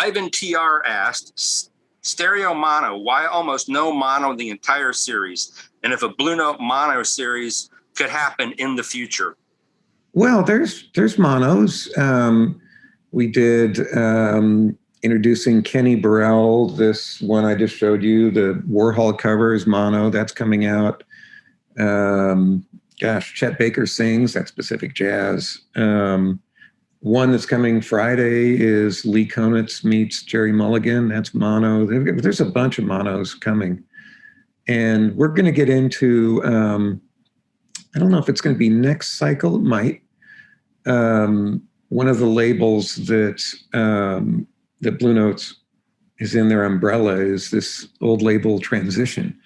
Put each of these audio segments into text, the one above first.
Ivan TR asked, stereo mono, why almost no mono the entire series? And if a Blue Note mono series could happen in the future? Well, there's monos. We did introducing Kenny Burrell, this one I just showed you, the Warhol cover is mono, that's coming out. Chet Baker Sings, that's Pacific Jazz. One that's coming Friday is Lee Konitz meets Jerry Mulligan, that's mono. There's a bunch of monos coming. And we're going to get into, I don't know if it's going to be next cycle, it might. One of the labels that that Blue Notes is in their umbrella is this old label Transition,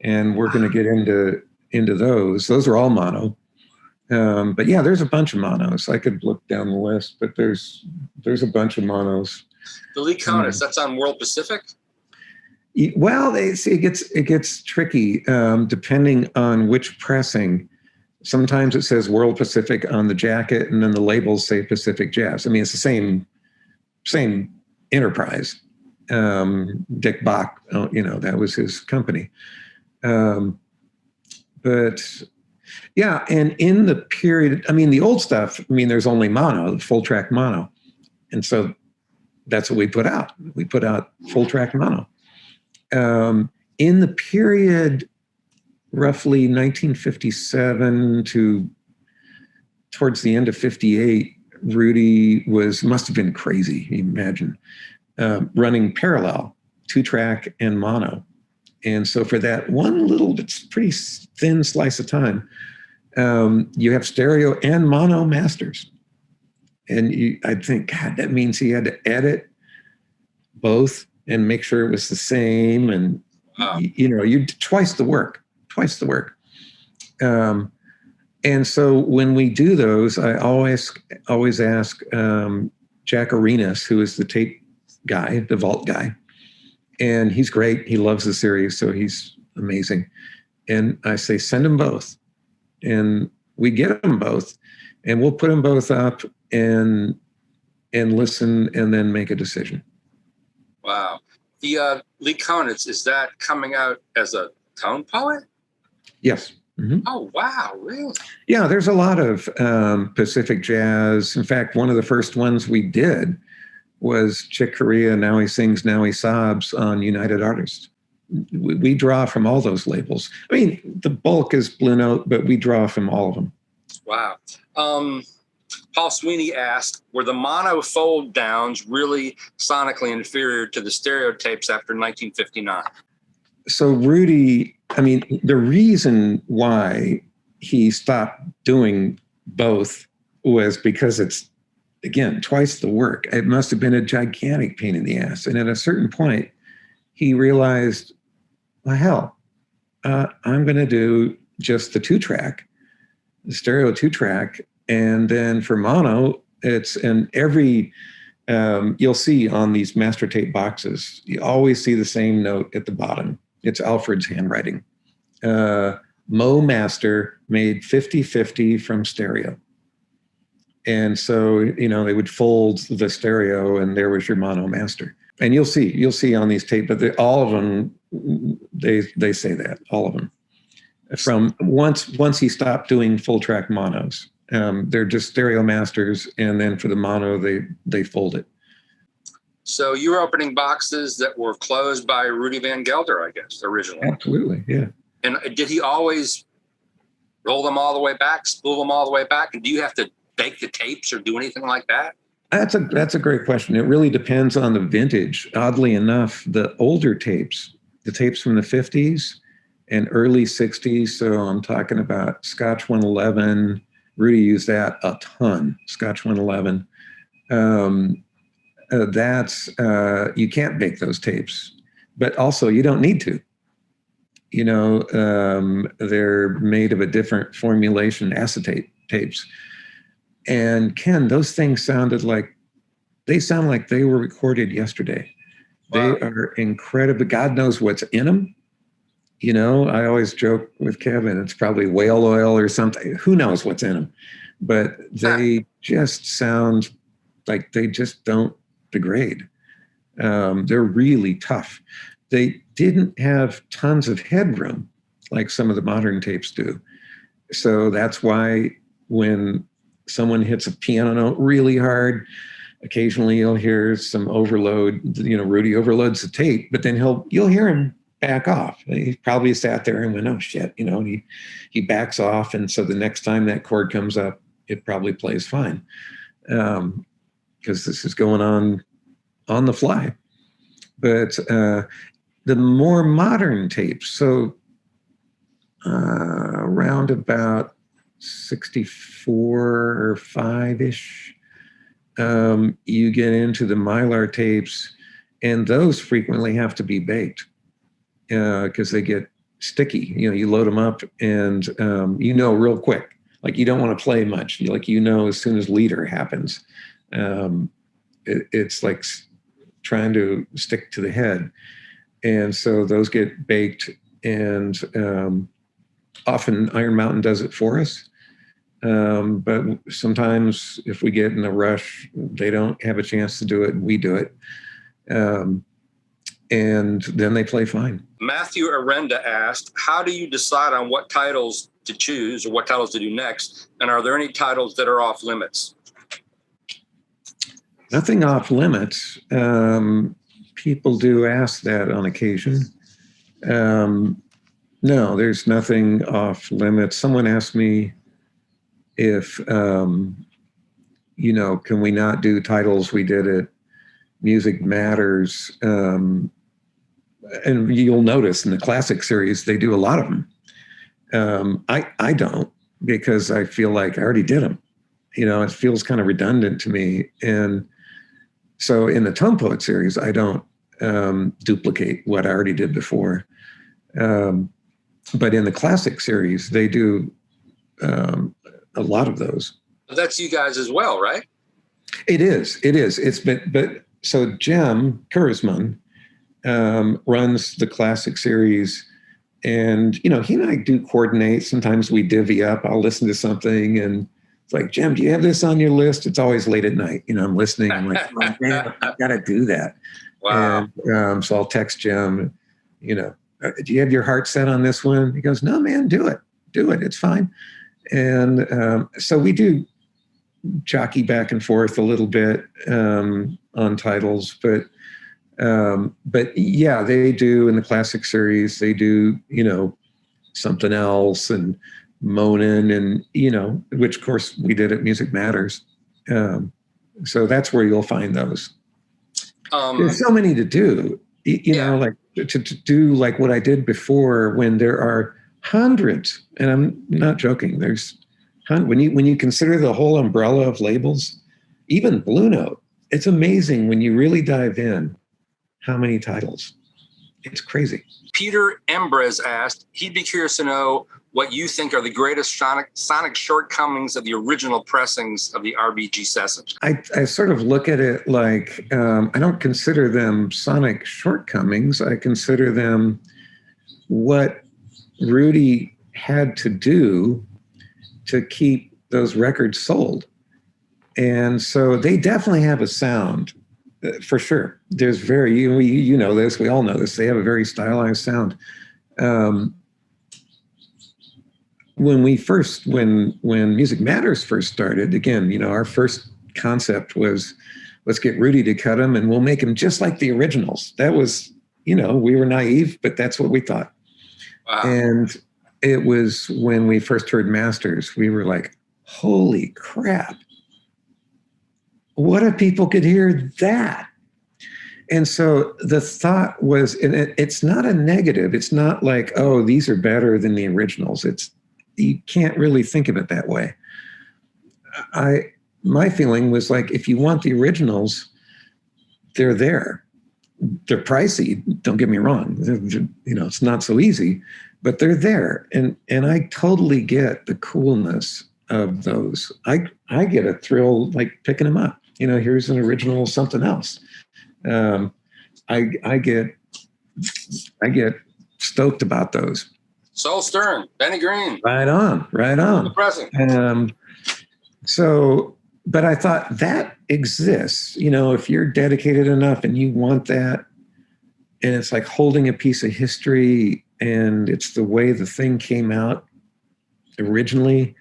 and we're going to get into those. Those are all mono, but yeah, there's a bunch of monos. I could look down the list, but there's a bunch of monos. The Lee Konitz, that's on World Pacific. Well, it gets tricky depending on which pressing. Sometimes it says World Pacific on the jacket, and then the labels say Pacific Jazz. I mean, it's the same enterprise. Dick Bach, that was his company. But yeah, and in the period, I mean, the old stuff, I mean, there's only mono, the full track mono. And so that's what we put out. We put out full track mono. In the period roughly 1957 to towards the end of 58, Rudy must have been crazy, imagine, running parallel, 2-track and mono. And so for that one little, it's pretty thin slice of time, you have stereo and mono masters. And I think, God, that means he had to edit both and make sure it was the same. And, you twice the work. And so when we do those, I always ask Jack Arenas, who is the tape guy, the vault guy, and he's great. He loves the series, so he's amazing. And I say, send them both, and we get them both, and we'll put them both up and listen, and then make a decision. Wow. The Lee Konitz, is that coming out as a tone poet? Yes. Mm-hmm. Oh, wow, really? Yeah, there's a lot of Pacific Jazz. In fact, one of the first ones we did was Chick Corea, Now He Sings, Now He Sobs on United Artists. We draw from all those labels. I mean, the bulk is Blue Note, but we draw from all of them. Wow. Paul Sweeney asked, were the mono fold downs really sonically inferior to the stereo tapes after 1959? So Rudy, I mean, the reason why he stopped doing both was because it's, again, twice the work. It must have been a gigantic pain in the ass. And at a certain point, he realized, well, hell, I'm going to do just the 2-track, the stereo 2-track. And then for mono, you'll see on these master tape boxes, you always see the same note at the bottom. It's Alfred's handwriting. Mo Master made 50-50 from stereo. And so, they would fold the stereo and there was your mono master. And you'll see on these tapes, but all of them, they say that, all of them. From once he stopped doing full track monos, they're just stereo masters. And then for the mono, they fold it. So you were opening boxes that were closed by Rudy Van Gelder, I guess, originally. Absolutely, yeah. And did he always roll them all the way back, spool them all the way back? And do you have to bake the tapes or do anything like that? That's a great question. It really depends on the vintage. Oddly enough, the older tapes, the tapes from the 50s and early 60s, so I'm talking about Scotch 111, Rudy used that a ton, Scotch 111. You can't bake those tapes, but also you don't need to. They're made of a different formulation, acetate tapes. And Ken, those things sound like they were recorded yesterday. Wow. They are incredible. God knows what's in them. I always joke with Kevin, it's probably whale oil or something. Who knows what's in them? But they just sound like they just don't degrade. They're really tough. They didn't have tons of headroom like some of the modern tapes do. So that's why when someone hits a piano note really hard, occasionally you'll hear some overload. Rudy overloads the tape, but then you'll hear him back off. He probably sat there and went, "Oh shit," and he backs off. And so the next time that chord comes up, it probably plays fine, because this is going on the fly. But the more modern tapes, so around about 64 or 5-ish, you get into the Mylar tapes, and those frequently have to be baked because they get sticky. You load them up and real quick. Like, you don't want to play much. As soon as leader happens, it's like trying to stick to the head. And so those get baked, and often Iron Mountain does it for us. But sometimes if we get in a rush, they don't have a chance to do it, and we do it. And then they play fine. Matthew Arenda asked, how do you decide on what titles to choose or what titles to do next? And are there any titles that are off limits? Nothing off limits. People do ask that on occasion. No, there's nothing off limits. Someone asked me if, can we not do titles we did at Music Matters? And you'll notice in the classic series, they do a lot of them. I don't, because I feel like I already did them. It feels kind of redundant to me. And so in the Tone Poet series, I don't duplicate what I already did before. But in the classic series, they do a lot of those. That's you guys as well, right? It is. It's been, but so Jem Kurzman runs the classic series, and he and I do coordinate. Sometimes we divvy up. I'll listen to something, and it's like, "Jem, do you have this on your list?" It's always late at night. I'm listening. I'm like, "Oh, man, I've got to do that." Wow. And so I'll text Jem, "Do you have your heart set on this one?" He goes, "No, man, do it. It's fine." And so we do jockey back and forth a little bit on titles, but yeah, they do in the classic series. They do, Something Else and Moanin', and which of course we did at Music Matters. So that's where you'll find those. There's so many to do. Like to do like what I did before, when there are hundreds, and I'm not joking. There's when you consider the whole umbrella of labels, even Blue Note, it's amazing when you really dive in how many titles. It's crazy. Peter Embres asked, he'd be curious to know what you think are the greatest sonic shortcomings of the original pressings of the RBG sessions. I sort of look at it like, I don't consider them sonic shortcomings. I consider them what Rudy had to do to keep those records sold. And so they definitely have a sound, for sure. There's you know this, we all know this, they have a very stylized sound. When Music Matters first started, again, our first concept was, let's get Rudy to cut them and we'll make them just like the originals. That was, we were naive, but that's what we thought. Wow. And it was when we first heard Masters, we were like, holy crap. What if people could hear that? And so the thought was, and it's not a negative. It's not like, oh, these are better than the originals. You can't really think of it that way. My feeling was like, if you want the originals, they're there. They're pricey, don't get me wrong. It's not so easy, but they're there. And I totally get the coolness of those. I get a thrill like picking them up. Here's an original Something Else. I get stoked about those. Soul Stern, Benny Green. Right on. The present. So but I thought that exists, if you're dedicated enough and you want that, and it's like holding a piece of history and it's the way the thing came out originally,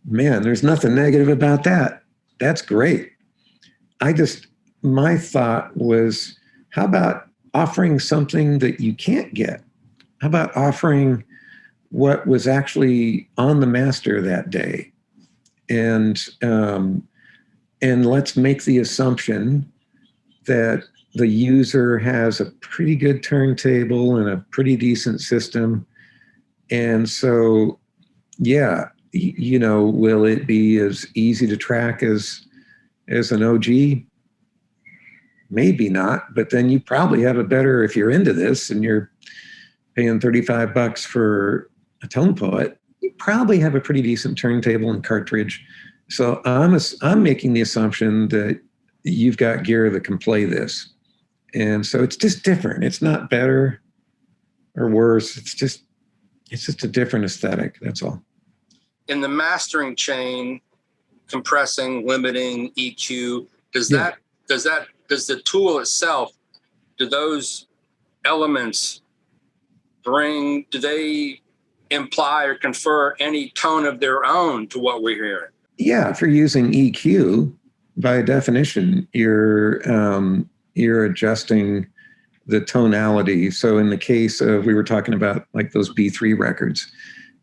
man, there's nothing negative about that. That's great. My thought was, how about offering something that you can't get? How about offering what was actually on the master that day? And let's make the assumption that the user has a pretty good turntable and a pretty decent system. And so, yeah, will it be as easy to track as an OG? Maybe not, but then you probably have a better, if you're into this and you're paying $35 for a tone poet, you probably have a pretty decent turntable and cartridge. So I'm making the assumption that you've got gear that can play this. And so it's just different. It's not better or worse. It's just a different aesthetic. That's all. In the mastering chain, compressing, limiting, EQ, does the tool itself, do those elements do they imply or confer any tone of their own to what we're hearing? Yeah, if you're using EQ, by definition, you're adjusting the tonality. So in the case of, we were talking about like those B3 records,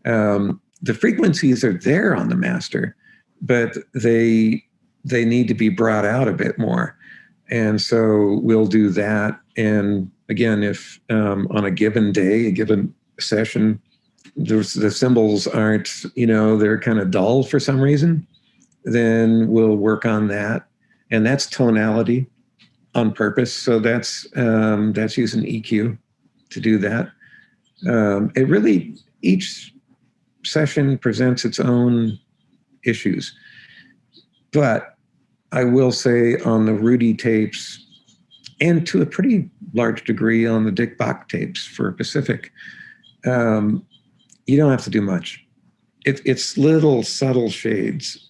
the frequencies are there on the master, but they need to be brought out a bit more. And so we'll do that. And again, if on a given day, a given session, the cymbals aren't, they're kind of dull for some reason, then we'll work on that. And that's tonality on purpose. So that's using EQ to do that. It really, each session presents its own issues. But I will say on the Rudy tapes, and to a pretty large degree on the Dick Bach tapes for Pacific, you don't have to do much. It's little subtle shades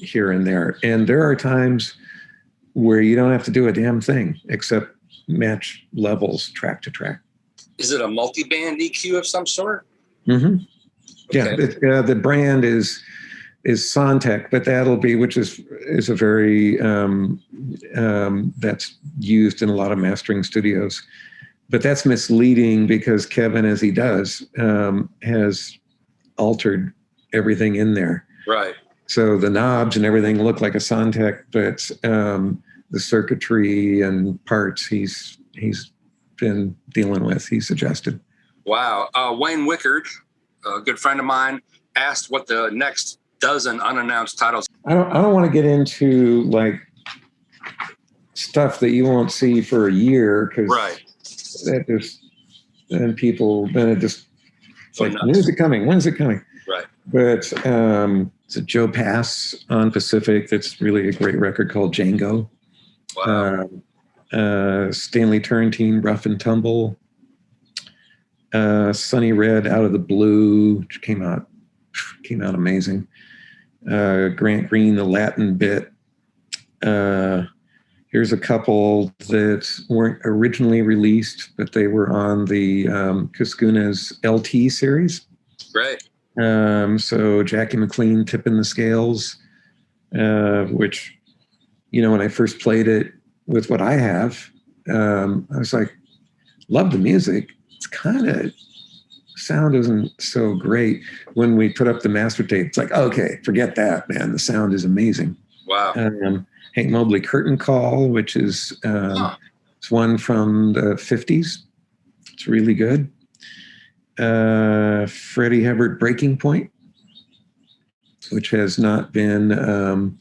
here and there. And there are times where you don't have to do a damn thing except match levels track to track. Is it a multi-band EQ of some sort? Mm-hmm. Okay. Yeah, the brand is Sontec, but that'll be, which is a very that's used in a lot of mastering studios. But that's misleading because Kevin, as he does, has altered everything in there. Right. So the knobs and everything look like a Sontec, but the circuitry and parts he's been dealing with, he's adjusted. Wow. Wayne Wickard, a good friend of mine, asked what the next dozen unannounced titles. I don't want to get into like stuff that you won't see for a year, because right. That just, then it just, it's like, when's it coming? Right. But it's a Joe Pass on Pacific. That's really a great record called Django. Wow. Stanley Turrentine, Rough and Tumble. Sunny Red, Out of the Blue, which came out amazing. Grant Green, the Latin bit. Here's a couple that weren't originally released, but they were on the Cascuna's LT series. Great. So Jackie McLean, Tipping the Scales, which, when I first played it with what I have, I was like, love the music. It's kind of, sound isn't so great. When we put up the master tape, it's like, okay, forget that, man. The sound is amazing. Wow. Hank Mobley, Curtain Call, which is it's one from the 50s. It's really good. Freddie Hubbard, Breaking Point, which has not been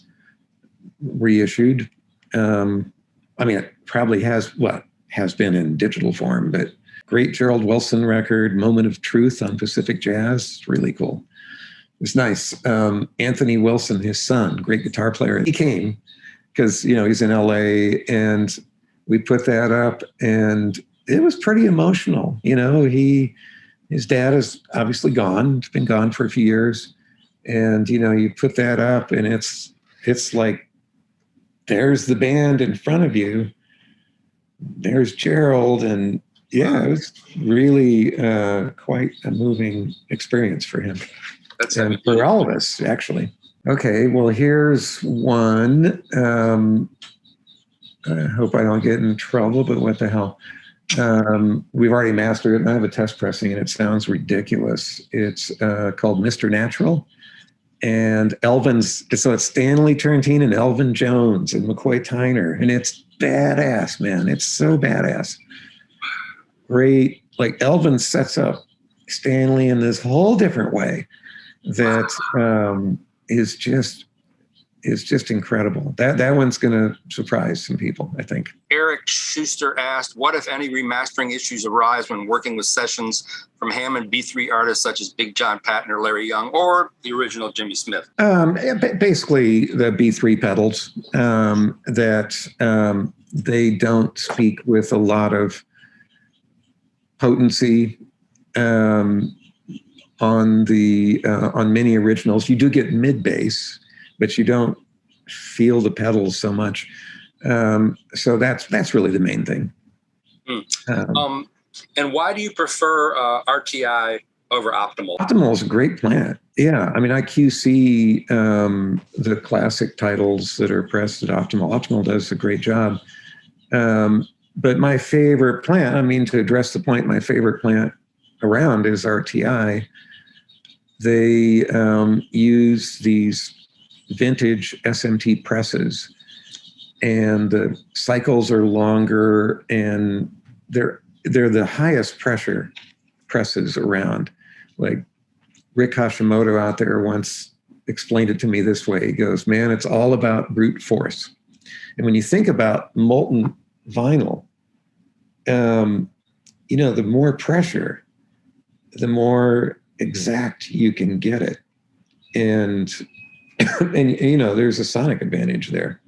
reissued. It probably has been in digital form, but great Gerald Wilson record, Moment of Truth on Pacific Jazz. Really cool. It's nice. Anthony Wilson, his son, great guitar player. He came because, he's in LA, and we put that up, and it was pretty emotional. His dad is obviously gone. He's been gone for a few years. And, you put that up, and it's it's like, there's the band in front of you. There's Gerald. And yeah, it was really quite a moving experience for him. And for all of us, actually. Okay, well, here's one. I hope I don't get in trouble, but what the hell? We've already mastered it, and I have a test pressing, and it sounds ridiculous. It's called Mr. Natural. And so it's Stanley Turrentine and Elvin Jones and McCoy Tyner. And it's badass, man. It's so badass. Great. Like, Elvin sets up Stanley in this whole different way that is just incredible. That one's going to surprise some people, I think. Eric Schuster asked, what, if any, remastering issues arise when working with sessions from Hammond B3 artists such as Big John Patton or Larry Young, or the original Jimmy Smith? Basically, the B3 pedals, that they don't speak with a lot of potency on many originals. You do get mid bass, but you don't feel the pedals so much. So that's really the main thing. And why do you prefer RTI over Optimal? Optimal is a great plant. Yeah, I mean, I QC the classic titles that are pressed at Optimal. Optimal does a great job. But my favorite plant, I mean, to address the point, my favorite plant around is RTI. They use these vintage SMT presses, and the cycles are longer, and they're the highest pressure presses around. Like, Rick Hashimoto out there once explained it to me this way. He goes, man, it's all about brute force. And when you think about molten vinyl, the more pressure, the more exact you can get it. And there's a sonic advantage there.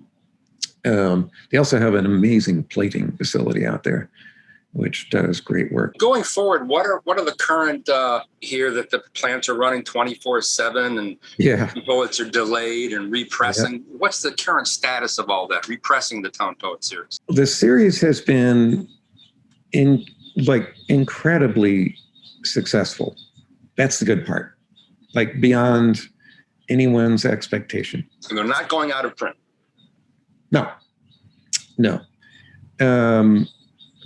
They also have an amazing plating facility out there, which does great work. Going forward, what are the current here that the plants are running 24/7 and bullets are delayed and repressing? Yeah. What's the current status of all that, repressing the Tone Poet series? The series has been incredibly successful. That's the good part. Like, beyond anyone's expectation. And they're not going out of print. No.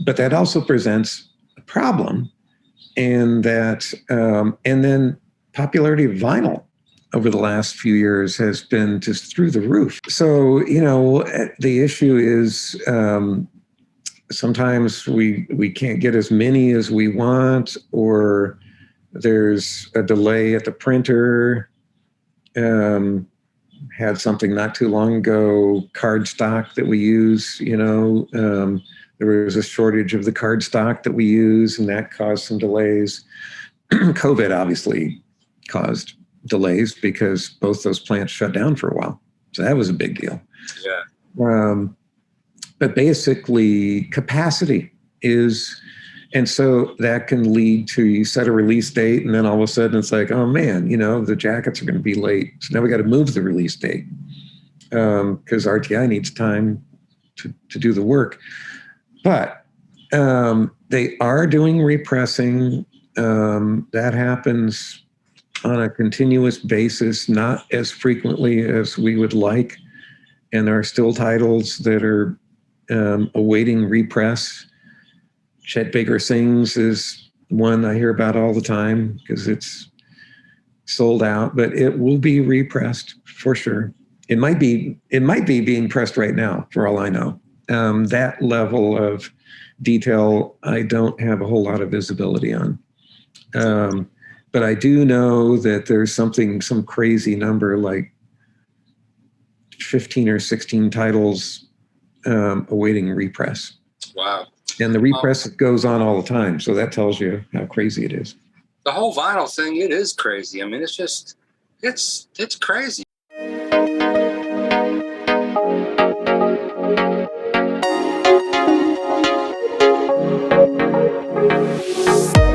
But that also presents a problem, and then popularity of vinyl over the last few years has been just through the roof. So, the issue is sometimes we can't get as many as we want, or there's a delay at the printer. Had something not too long ago, card stock that we use, there was a shortage of the card stock that we use, and that caused some delays. COVID obviously caused delays because both those plants shut down for a while. So that was a big deal. Yeah. But basically, capacity is, and so that can lead to, you set a release date, and then all of a sudden it's like, oh man, the jackets are going to be late. So now we got to move the release date because RTI needs time to do the work. But they are doing repressing. That happens on a continuous basis, not as frequently as we would like. And there are still titles that are awaiting repress. Chet Baker Sings is one I hear about all the time because it's sold out, but it will be repressed for sure. It might be being pressed right now, for all I know. That level of detail, I don't have a whole lot of visibility on. But I do know that there's some crazy number, like 15 or 16 titles awaiting repress. Wow. And the repress goes on all the time. So that tells you how crazy it is. The whole vinyl thing, it is crazy. I mean, it's crazy.